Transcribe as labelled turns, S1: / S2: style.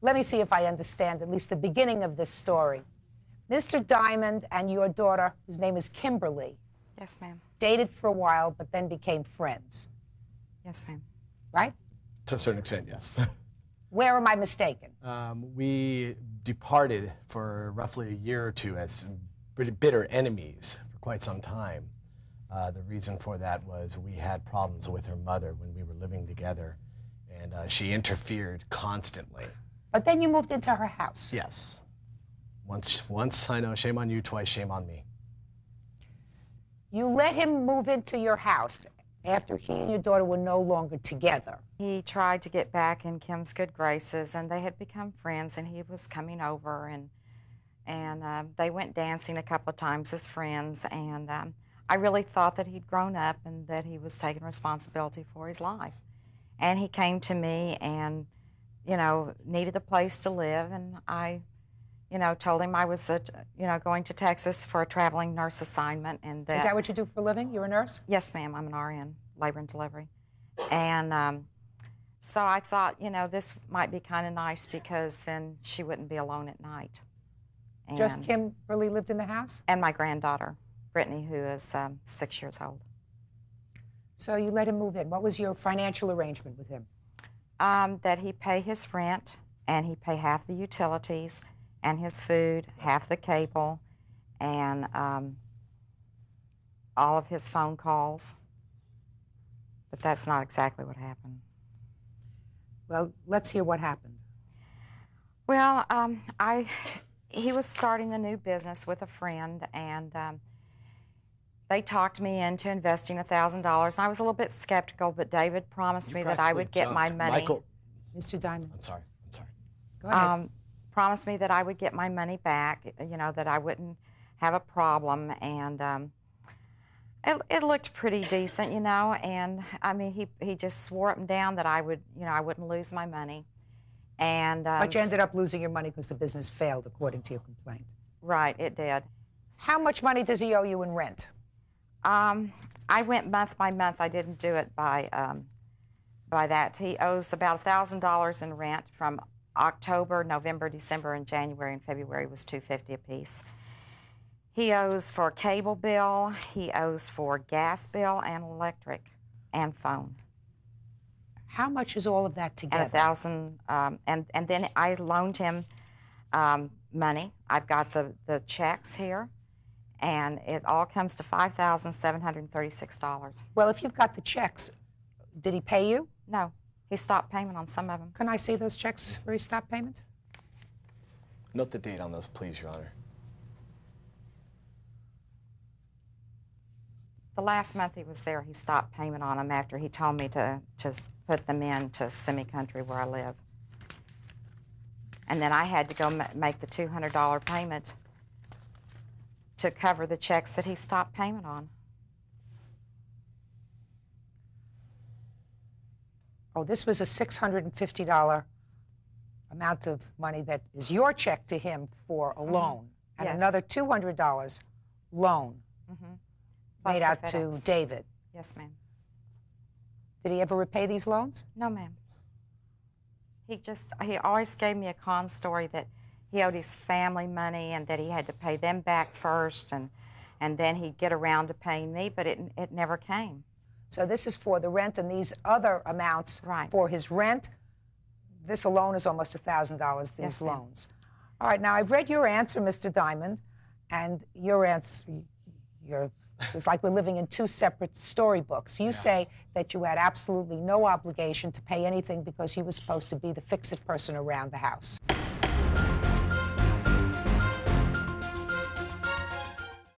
S1: let me see if I understand at least the beginning of this story. Mr. Diamond and your daughter, whose name is Kimberly,
S2: Yes, ma'am.
S1: dated for a while, but then became friends,
S2: Yes, ma'am.
S1: right?
S3: To a certain extent, yes.
S1: Where am I mistaken?
S3: We departed for roughly a year or two as bitter enemies for quite some time. The reason for that was we had problems with her mother when we were living together, and she interfered constantly.
S1: But then you moved into her house.
S3: Yes. Once, I know, shame on you, twice, shame on me.
S1: You let him move into your house after he and your daughter were no longer together.
S2: He tried to get back in Kim's good graces, and they had become friends, and he was coming over, and they went dancing a couple of times as friends, and I really thought that he'd grown up and that he was taking responsibility for his life. And he came to me and, you know, needed a place to live, and I, you know, told him I was, going to Texas for a traveling nurse assignment. And
S1: Is that what you do for a living? You're a nurse?
S2: Yes, ma'am. I'm an RN, labor and delivery. And so I thought, you know, this might be kind of nice because then she wouldn't be alone at night. And,
S1: Just Kimberly lived in the house?
S2: and my granddaughter, Brittany, who is 6 years old.
S1: So you let him move in. What was your financial arrangement with him?
S2: That he pay his rent, and he pay half the utilities, and his food, half the cable, and all of his phone calls. But that's not exactly what happened.
S1: Well, let's hear what happened.
S2: Well, he was starting a new business with a friend, and they talked me into investing $1,000. And I was a little bit skeptical, but David promised me that I would get my money.
S3: Michael.
S1: Mr. Diamond.
S3: I'm sorry.
S1: Go ahead.
S2: Promised me that I would get my money back, you know, that I wouldn't have a problem, and it looked pretty decent, you know, and I mean, he just swore up and down that I would, you know, I wouldn't lose my money. And
S1: But you ended up losing your money because the business failed, according to your complaint.
S2: Right, it did.
S1: How much money does he owe you in rent?
S2: I went month by month. I didn't do it by that. He owes about $1,000 in rent from October, November, December, and January, and February was $250 apiece. He owes for cable bill, he owes for gas bill and electric and phone.
S1: How much is all of that together?
S2: And $1,000, and then I loaned him money. I've got the checks here, and it all comes to $5,736.
S1: Well, if you've got the checks, did he pay you?
S2: No, he stopped payment on some of them.
S1: Can I see those checks where he stopped payment?
S3: Note the date on those, please, Your Honor.
S2: The last month he was there, he stopped payment on them after he told me to put them in to semi-country where I live. And then I had to go make the $200 payment to cover the checks that he stopped payment on.
S1: Oh, this was a $650 amount of money that is your check to him for a loan, and
S2: Yes.
S1: another $200 loan
S2: Plus
S1: made
S2: the
S1: out to
S2: FedEx.
S1: David.
S2: Yes, ma'am.
S1: Did he ever repay these loans?
S2: No, ma'am. He always gave me a con story that he owed his family money and that he had to pay them back first, and then he'd get around to paying me, but it never came.
S1: So this is for the rent, and these other amounts
S2: Right.
S1: for his rent. This alone is almost $1,000, these
S2: Yes, ma'am.
S1: loans. All right, now I've read your answer, Mr. Diamond, and your answer, it's like we're living in two separate storybooks. You say that you had absolutely no obligation to pay anything because he was supposed to be the fix-it person around the house.